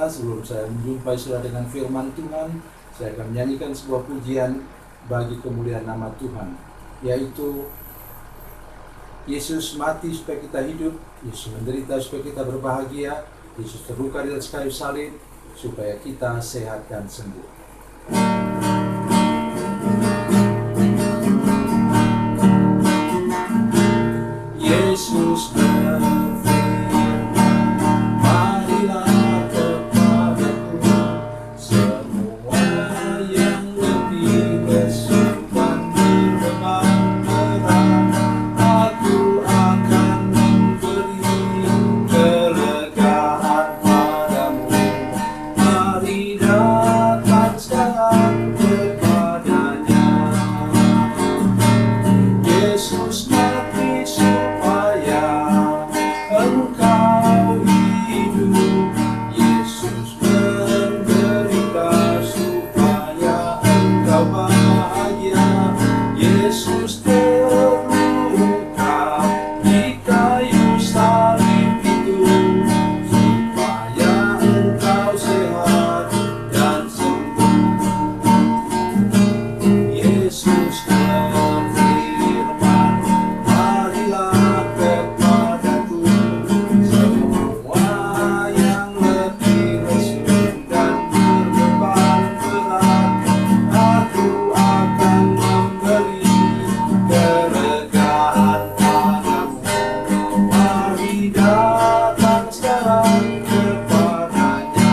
pemirsa, sebelum saya menjumpai saudara dengan firman Tuhan, saya akan menyanyikan sebuah pujian bagi kemuliaan nama Tuhan, yaitu Yesus mati supaya kita hidup, Yesus menderita supaya kita berbahagia, Yesus terluka di atas kayu salib supaya kita sehat dan sembuh. Yesus berfirman, marilah kepadaku semua yang letih lesu dan berbeban berat, aku akan memberi kelegaan padamu. Mari datang sekarang kepadanya. Yesus mati supaya engkau hidup, Yesus menderita supaya engkau bahagia, Yesus terluka di kayu salib itu supaya engkau sehat dan sembuh. Yesus berfirman, marilah kepadaku semua yang letih lesu dan berbeban berat, aku akan memberi kelegaan padamu. Mari datang sekarang kepadanya.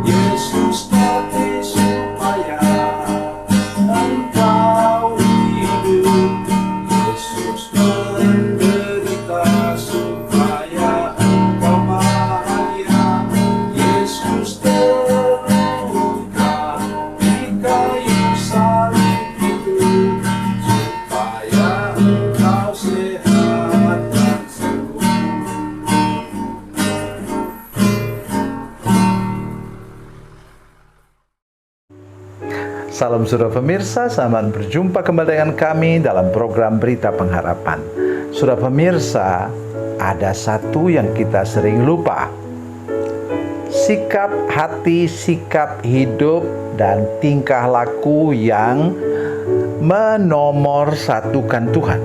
Yesus mati supaya engkau hidup, Yesus menderita supaya engkau bahagia, Yesus terluka di kayu salib itu supaya engkau sehat dan sembuh. Salam saudara pemirsa, selamat berjumpa kembali dengan kami dalam program Berita Pengharapan. Saudara pemirsa, ada satu yang kita sering lupa. Sikap hati, sikap hidup, dan tingkah laku yang menomorsatukan Tuhan.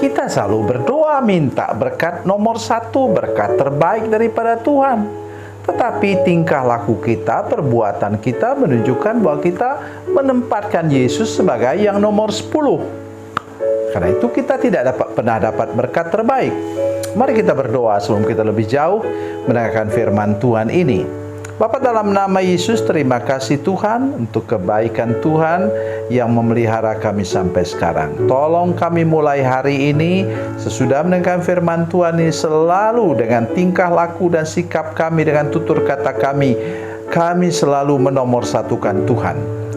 Kita selalu berdoa minta berkat nomor satu, berkat terbaik daripada Tuhan. Tetapi tingkah laku kita, perbuatan kita menunjukkan bahwa kita menempatkan Yesus sebagai yang nomor 10. Karena itu kita tidak pernah dapat berkat terbaik. Mari kita berdoa sebelum kita lebih jauh mendengarkan firman Tuhan ini. Bapa, dalam nama Yesus, terima kasih Tuhan untuk kebaikan Tuhan yang memelihara kami sampai sekarang. Tolong kami mulai hari ini, sesudah mendengarkan firman Tuhan ini, selalu dengan tingkah laku dan sikap kami, dengan tutur kata kami selalu menomorsatukan Tuhan.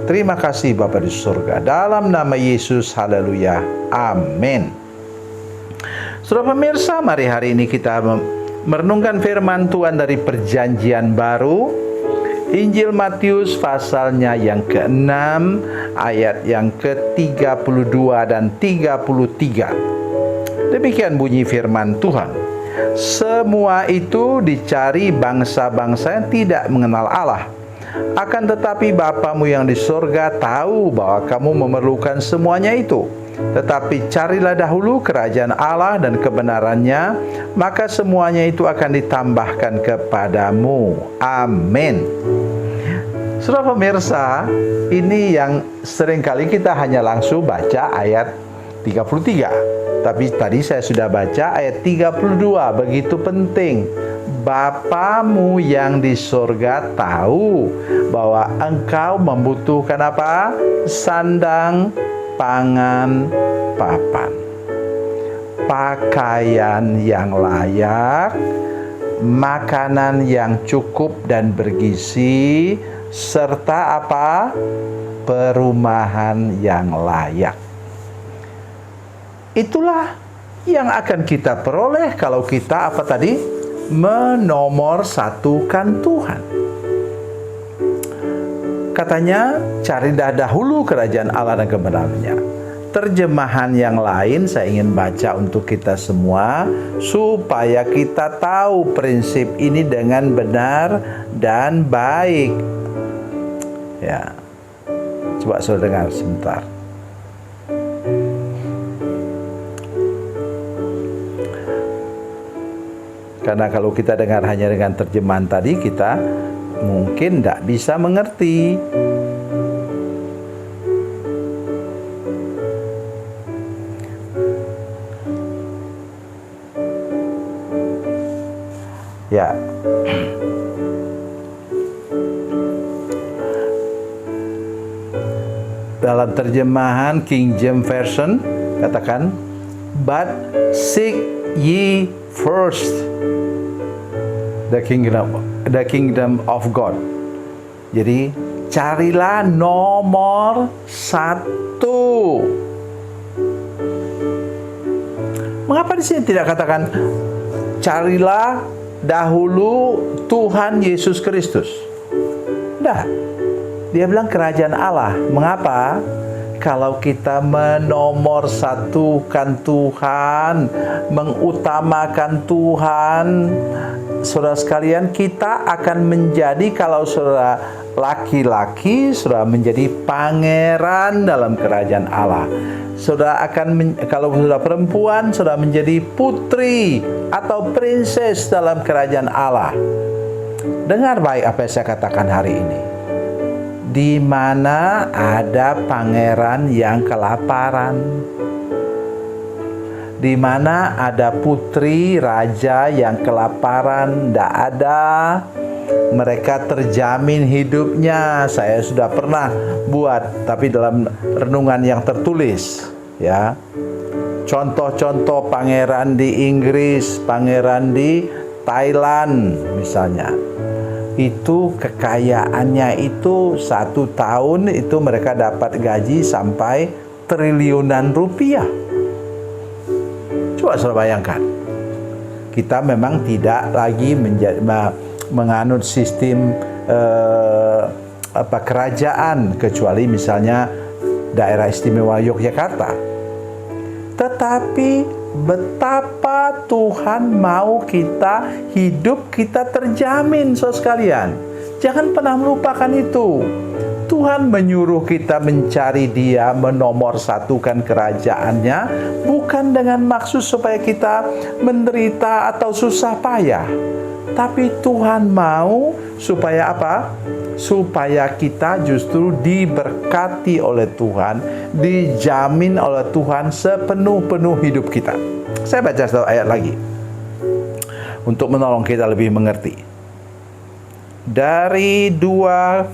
Terima kasih Bapa di surga. Dalam nama Yesus, haleluya, amin. Saudara pemirsa, mari hari ini kita merenungkan firman Tuhan dari Perjanjian Baru, Injil Matius pasalnya yang ke-6, ayat yang ke-32 dan 33. Demikian bunyi firman Tuhan. Semua itu dicari bangsa-bangsa yang tidak mengenal Allah. Akan tetapi Bapamu yang di sorga tahu bahwa kamu memerlukan semuanya itu. Tetapi carilah dahulu kerajaan Allah dan kebenarannya, maka semuanya itu akan ditambahkan kepadamu. Amin. Saudara pemirsa, ini yang seringkali kita hanya langsung baca ayat 33. Tapi tadi saya sudah baca ayat 32, begitu penting. Bapamu yang di sorga tahu bahwa engkau membutuhkan apa? Sandang, pangan, papan, pakaian yang layak, makanan yang cukup dan bergizi, serta apa? Perumahan yang layak. Itulah yang akan kita peroleh kalau kita apa tadi? Menomorsatukan Tuhan. Katanya, carilah dahulu kerajaan Allah dan kebenarannya. terjemahan yang lain saya ingin baca untuk kita semua supaya kita tahu prinsip ini dengan benar dan baik. Ya. Coba saudara dengar sebentar. Karena kalau kita dengar hanya dengan terjemahan tadi, kita mungkin tidak bisa mengerti. Ya. Dalam terjemahan King James Version katakan, "But seek ye first the kingdom of God." Jadi carilah nomor satu. Mengapa di sini tidak katakan carilah dahulu Tuhan Yesus Kristus? Tidak. Dia bilang kerajaan Allah. Mengapa? Kalau kita menomorsatukan Tuhan, mengutamakan Tuhan, saudara sekalian, kita akan menjadi, kalau saudara laki-laki, saudara menjadi pangeran dalam kerajaan Allah. Saudara akan, kalau saudara perempuan, saudara menjadi putri atau princess dalam kerajaan Allah. Dengar baik apa yang saya katakan hari ini. Di mana ada pangeran yang kelaparan, di mana ada putri raja yang kelaparan, tidak ada, mereka terjamin hidupnya. Saya sudah pernah buat, tapi dalam renungan yang tertulis, ya. Contoh-contoh pangeran di Inggris, pangeran di Thailand misalnya. Itu kekayaannya itu 1 tahun itu mereka dapat gaji sampai triliunan rupiah. Coba saudara bayangkan, kita memang tidak lagi menganut sistem kerajaan, kecuali misalnya daerah istimewa Yogyakarta. Tetapi betapa Tuhan mau kita hidup kita terjamin, saudara sekalian. Jangan pernah melupakan itu. Tuhan menyuruh kita mencari Dia, menomorsatukan kerajaannya, bukan dengan maksud supaya kita menderita atau susah payah. Tapi Tuhan mau supaya apa? Supaya kita justru diberkati oleh Tuhan, dijamin oleh Tuhan sepenuh-penuh hidup kita. Saya baca satu ayat lagi untuk menolong kita lebih mengerti. Dari 2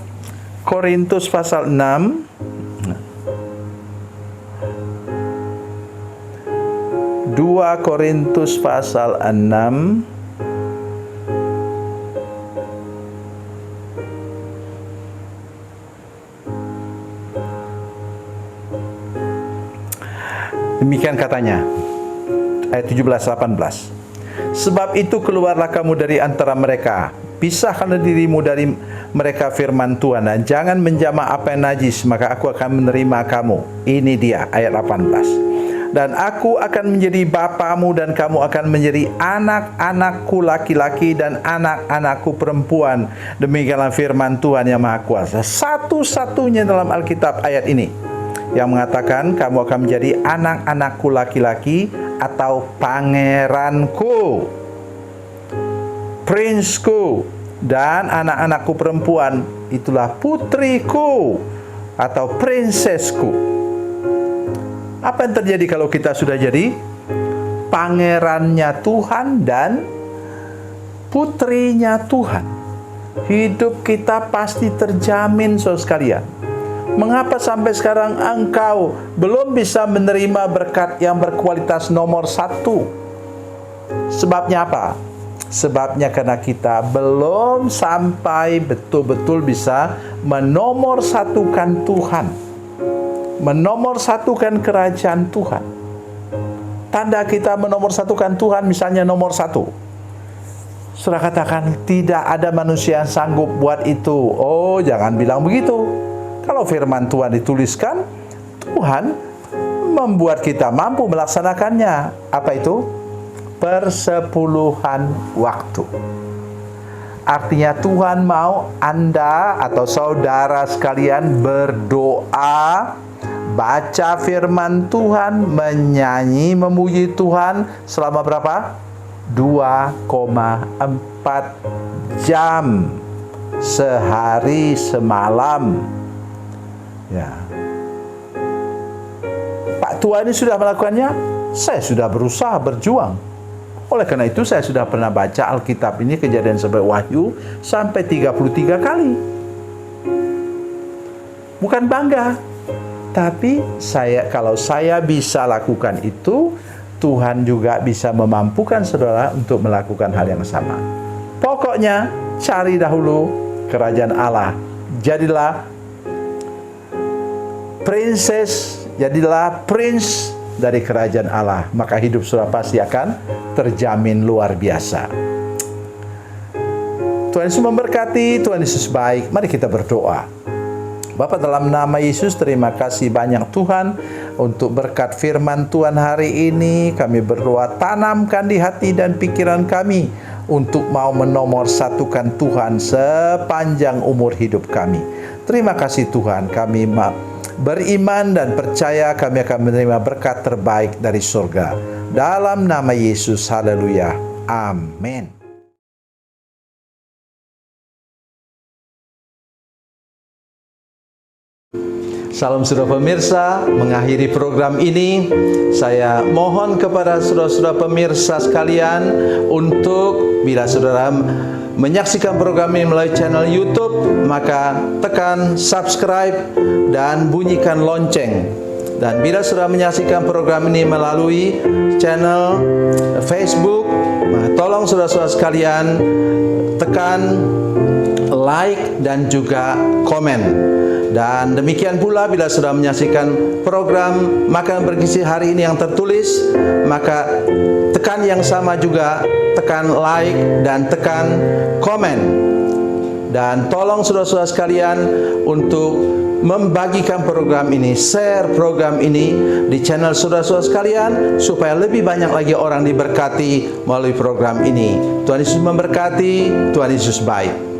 Korintus pasal 6, 2 Korintus pasal 6 demikian katanya, ayat 17-18. Sebab itu keluarlah kamu dari antara mereka, pisahkanlah dirimu dari mereka, firman Tuhan, dan jangan menjamah apa yang najis, maka aku akan menerima kamu. Ini dia ayat 18. Dan aku akan menjadi bapamu, dan kamu akan menjadi anak-anakku laki-laki dan anak-anakku perempuan. Demikianlah firman Tuhan yang Maha Kuasa. Satu-satunya dalam Alkitab ayat ini yang mengatakan kamu akan menjadi anak-anakku laki-laki atau pangeranku, princeku, dan anak-anakku perempuan itulah putriku atau princessku. Apa yang terjadi kalau kita sudah jadi pangerannya Tuhan dan putrinya Tuhan? Hidup kita pasti terjamin, saudara sekalian. Mengapa sampai sekarang engkau belum bisa menerima berkat yang berkualitas nomor 1? Sebabnya apa? Sebabnya karena kita belum sampai betul-betul bisa menomorsatukan Tuhan, menomorsatukan kerajaan Tuhan. Tanda kita menomorsatukan Tuhan misalnya nomor 1. Saudara katakan, tidak ada manusia yang sanggup buat itu. Oh, jangan bilang begitu. Kalau firman Tuhan dituliskan, Tuhan membuat kita mampu melaksanakannya. Apa itu? Persepuluhan waktu. Artinya Tuhan mau Anda atau saudara sekalian berdoa, baca firman Tuhan, menyanyi, memuji Tuhan selama berapa? 2,4 jam sehari semalam. Ya. Pak tua ini sudah melakukannya? Saya sudah berusaha berjuang. Oleh karena itu saya sudah pernah baca Alkitab ini, Kejadian sampai Wahyu, sampai 33 kali. Bukan bangga, tapi kalau saya bisa lakukan itu, Tuhan juga bisa memampukan saudara untuk melakukan hal yang sama. Pokoknya cari dahulu kerajaan Allah. Jadilah princess, jadilah prince dari kerajaan Allah, maka hidup saudara pasti akan terjamin luar biasa. Tuhan Yesus memberkati, Tuhan Yesus baik. Mari kita berdoa. Bapa, dalam nama Yesus, terima kasih banyak Tuhan untuk berkat firman Tuhan hari ini. Kami berdoa, tanamkan di hati dan pikiran kami untuk mau menomorsatukan Tuhan sepanjang umur hidup kami. Terima kasih Tuhan, kami beriman dan percaya kami akan menerima berkat terbaik dari surga. Dalam nama Yesus, haleluya, amin. Salam saudara pemirsa, mengakhiri program ini, saya mohon kepada saudara-saudara pemirsa sekalian untuk bila saudara menyaksikan program ini melalui channel YouTube, maka tekan subscribe dan bunyikan lonceng. Dan bila saudara menyaksikan program ini melalui channel Facebook, tolong saudara-saudara sekalian tekan like dan juga komen. Dan demikian pula bila sudah menyaksikan program Makan Bergizi hari ini yang tertulis, maka tekan yang sama juga, tekan like dan tekan komen. Dan tolong saudara-saudara sekalian untuk membagikan program ini, share program ini di channel saudara-saudara sekalian, supaya lebih banyak lagi orang diberkati melalui program ini. Tuhan Yesus memberkati, Tuhan Yesus baik.